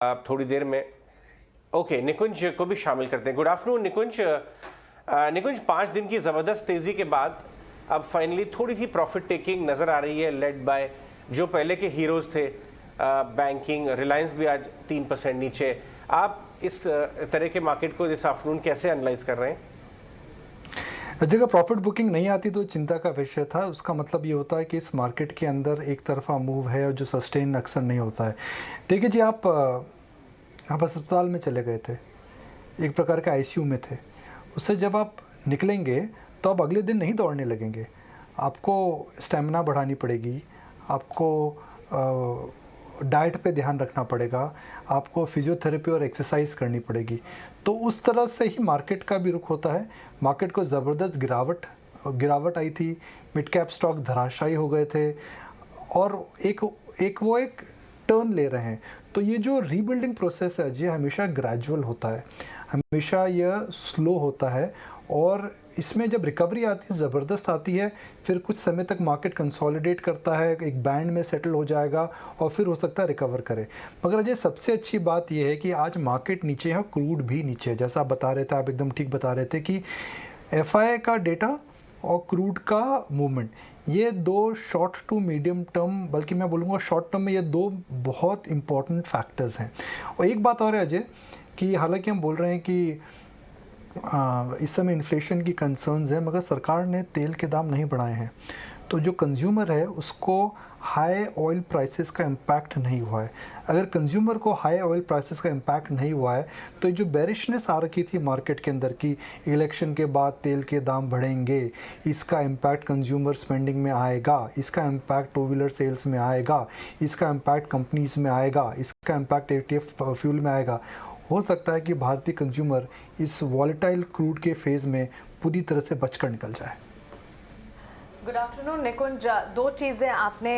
आप थोड़ी देर में ओके निकुंज को भी शामिल करते हैं। गुड आफ्टरनून निकुंज। निकुंज 5 दिन की ज़बरदस्त तेज़ी के बाद अब फाइनली थोड़ी सी प्रॉफिट टेकिंग नज़र आ रही है, लेड बाय जो पहले के हीरोज़ थे। बैंकिंग, रिलायंस भी आज 3% नीचे। आप इस तरह के मार्केट को दिस आफ्टरनून कैसे एनालाइज कर रहे हैं? जगह प्रॉफिट बुकिंग नहीं आती तो चिंता का विषय था। उसका मतलब ये होता है कि इस मार्केट के अंदर एक तरफा मूव है और जो सस्टेन अक्सर नहीं होता है। देखिए जी, आप अस्पताल में चले गए थे, एक प्रकार के आईसीयू में थे। उससे जब आप निकलेंगे तो आप अगले दिन नहीं दौड़ने लगेंगे। आपको स्टेमिना बढ़ानी पड़ेगी, आपको डाइट पे ध्यान रखना पड़ेगा, आपको फिजियोथेरेपी और एक्सरसाइज करनी पड़ेगी। तो उस तरह से ही मार्केट का भी रुख होता है। मार्केट को ज़बरदस्त गिरावट आई थी, मिड कैप स्टॉक धराशायी हो गए थे और एक टर्न ले रहे हैं। तो ये जो रीबिल्डिंग प्रोसेस है ये हमेशा ग्रेजुअल होता है, हमेशा यह स्लो होता है और इसमें जब रिकवरी आती है, ज़बरदस्त आती है, फिर कुछ समय तक मार्केट कंसोलिडेट करता है, एक बैंड में सेटल हो जाएगा और फिर हो सकता है रिकवर करे। मगर अजय, सबसे अच्छी बात यह है कि आज मार्केट नीचे है, क्रूड भी नीचे है। जैसा आप बता रहे थे, आप एकदम ठीक बता रहे थे कि एफआई का डेटा और क्रूड का मूवमेंट, ये दो शॉर्ट टू मीडियम टर्म, बल्कि मैं बोलूँगा शॉर्ट टर्म में ये दो बहुत इंपॉर्टेंट फैक्टर्स हैं। और एक बात और है अजय कि हालांकि हम बोल रहे हैं कि इस समय इन्फ्लेशन की कंसर्न्स है, मगर सरकार ने तेल के दाम नहीं बढ़ाए हैं, तो जो कंज्यूमर है उसको हाई ऑयल प्राइसेस का इम्पैक्ट नहीं हुआ है। अगर कंज्यूमर को हाई ऑयल प्राइसेस का इम्पैक्ट नहीं हुआ है तो जो बेरिशनेस आ रखी थी मार्केट के अंदर की इलेक्शन के बाद तेल के दाम बढ़ेंगे, इसका इम्पैक्ट कंज्यूमर स्पेंडिंग में आएगा, इसका इम्पैक्ट टू व्हीलर सेल्स में आएगा, इसका इम्पैक्ट कंपनीज में आएगा, इसका इम्पैक्ट एटीएफ फ्यूल में आएगा। हो सकता है कि भारतीय कंज्यूमर इस वॉलेटाइल क्रूड के फेज़ में पूरी तरह से बचकर निकल जाए। गुड आफ्टरनून निकुंज। दो चीज़ें आपने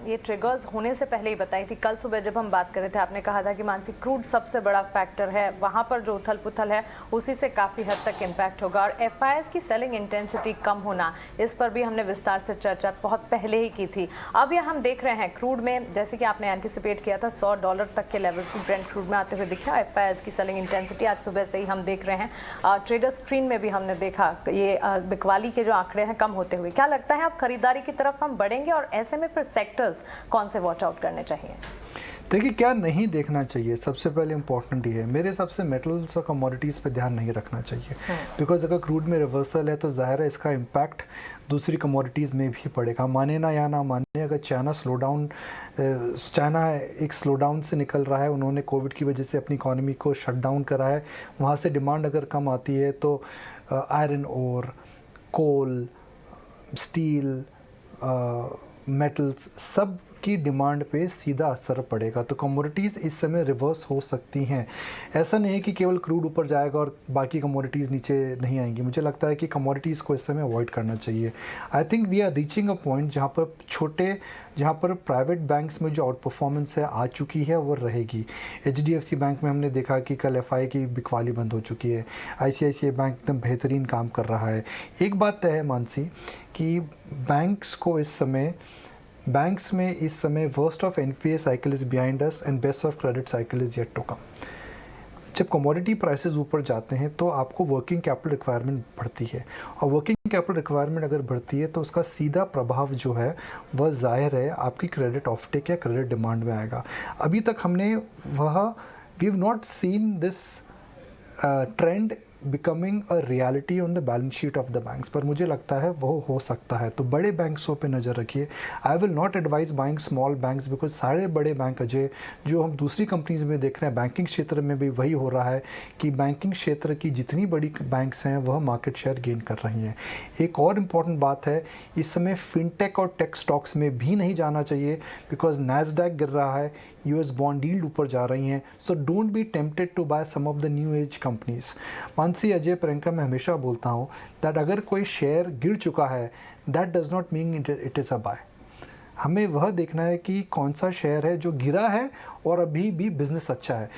ये ट्रिगर्स होने से पहले ही बताई थी। कल सुबह जब हम बात कर रहे थे आपने कहा था कि मानसिक क्रूड सबसे बड़ा फैक्टर है, वहाँ पर जो उथल पुथल है उसी से काफ़ी हद तक इम्पैक्ट होगा। और एफआईएस की सेलिंग इंटेंसिटी कम होना, इस पर भी हमने विस्तार से चर्चा बहुत पहले ही की थी। अब यह हम देख रहे हैं क्रूड में, जैसे कि आपने एंटिसिपेट किया था, $100 तक के लेवल्स में ब्रेंट क्रूड में आते हुए दिखा। एफआईएस की सेलिंग इंटेंसिटी आज सुबह से ही हम देख रहे हैं, ट्रेडर स्क्रीन में भी हमने देखा ये बिकवाली के जो आंकड़े हैं कम होते हुए। क्या लगता है आप खरीदारी की तरफ हम बढ़ेंगे और ऐसे में फिर सेक्टर्स कौन से वॉच आउट करने चाहिए? देखिए, क्या नहीं देखना चाहिए, सबसे पहले इंपॉर्टेंट ये है मेरे हिसाब से मेटल्स और कमोडिटीज़ पे ध्यान नहीं रखना चाहिए। बिकॉज अगर क्रूड में रिवर्सल है तो ज़ाहिर है इसका इम्पैक्ट दूसरी कमोडिटीज़ में भी पड़ेगा। माने ना या ना माने, अगर चाइना एक स्लोडाउन से निकल रहा है, उन्होंने कोविड की वजह से अपनी इकॉनमी को शट डाउन करा है, वहाँ से डिमांड अगर कम आती है तो आयरन ओर, कोल, स्टील, मेटल्स, सब की डिमांड पे सीधा असर पड़ेगा। तो कमोडिटीज़ इस समय रिवर्स हो सकती हैं। ऐसा नहीं है कि केवल क्रूड ऊपर जाएगा और बाकी कमोडिटीज़ नीचे नहीं आएंगी। मुझे लगता है कि कमोडिटीज़ को इस समय अवॉइड करना चाहिए। I think we are reaching a point जहाँ पर प्राइवेट बैंक्स में जो आउट परफॉर्मेंस है आ चुकी है वो रहेगी। HDFC बैंक में हमने देखा कि कल एफआई की बिकवाली बंद हो चुकी है। ICICI बैंक एकदम बेहतरीन काम कर रहा है। एक बात तय है मानसी कि बैंक्स में इस समय worst of NPA cycle is behind us and best of credit cycle is yet to come. जब कमोडिटी प्राइसेस ऊपर जाते हैं तो आपको वर्किंग कैपिटल रिक्वायरमेंट बढ़ती है, और वर्किंग कैपिटल रिक्वायरमेंट अगर बढ़ती है तो उसका सीधा प्रभाव जो है वह ज़ाहिर है आपकी क्रेडिट ऑफटेक या क्रेडिट डिमांड में आएगा। अभी तक we have not seen this trend becoming a reality on the balance sheet of the banks, पर मुझे लगता है वो हो सकता है। तो बड़े बैंक्सों पे नज़र रखिए। I will not advise buying small banks, because सारे बड़े बैंक अजय जो हम दूसरी कंपनीज में देख रहे हैं, बैंकिंग क्षेत्र में भी वही हो रहा है कि बैंकिंग क्षेत्र की जितनी बड़ी बैंक्स हैं वह मार्केट शेयर गेन कर रही हैं। एक और इम्पॉर्टेंट बात है, इस समय फिनटेक और टेक स्टॉक्स में भी नहीं जाना चाहिए, बिकॉज नैस्डैक गिर रहा है, US बॉन्ड यील्ड ऊपर जा रही हैं। So don't be tempted to buy some of the new age companies. Mansi, Ajay, Priyanka, मैं हमेशा बोलता हूँ दैट अगर कोई शेयर गिर चुका है that does not mean it is a buy. हमें वह देखना है कि कौन सा शेयर है जो गिरा है और अभी भी बिजनेस अच्छा है।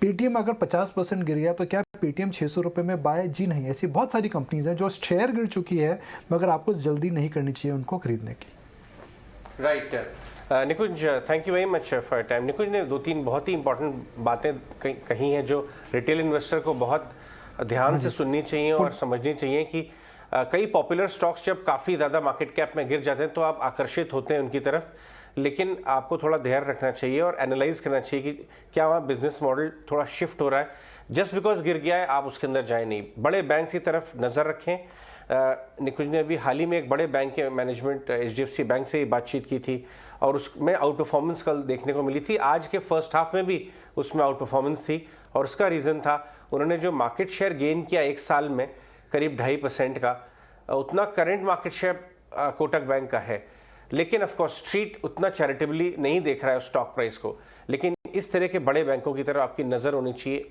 पेटीएम अगर 50% गिर गया तो क्या पेटीएम 600 रुपये में बाय? जी नहीं। ऐसी बहुत सारी कंपनीज हैं जो शेयर गिर चुकी है मगर आपको जल्दी नहीं करनी चाहिए उनको खरीदने की। Right Nikunj, thank you very much for time. Nikunj ने 2-3 बहुत ही इंपॉर्टेंट बातें कही हैं जो रिटेल इन्वेस्टर को बहुत ध्यान से सुननी चाहिए और समझनी चाहिए कि कई पॉपुलर स्टॉक्स जब काफ़ी ज़्यादा मार्केट कैप में गिर जाते हैं तो आप आकर्षित होते हैं उनकी तरफ, लेकिन आपको थोड़ा ध्यान रखना चाहिए और एनालाइज करना चाहिए कि क्या वहाँ बिजनेस मॉडल थोड़ा शिफ्ट हो रहा है। जस्ट बिकॉज गिर गया है आप उसके अंदर जाए नहीं। बड़े बैंक की तरफ नज़र रखें। निकुंज ने अभी हाल ही में एक बड़े बैंक के मैनेजमेंट HDFC बैंक से ही बातचीत की थी और उसमें आउट परफॉर्मेंस कल देखने को मिली थी। आज के फर्स्ट हाफ में भी उसमें आउट परफॉर्मेंस थी और उसका रीज़न था उन्होंने जो मार्केट शेयर गेन किया एक साल में करीब 2.5% का, उतना current market share Kotak bank का है। लेकिन ऑफ कोर्स स्ट्रीट उतना चैरिटेबली नहीं देख रहा है उस स्टॉक प्राइस को, लेकिन इस तरह के बड़े बैंकों की तरफ आपकी नज़र होनी चाहिए।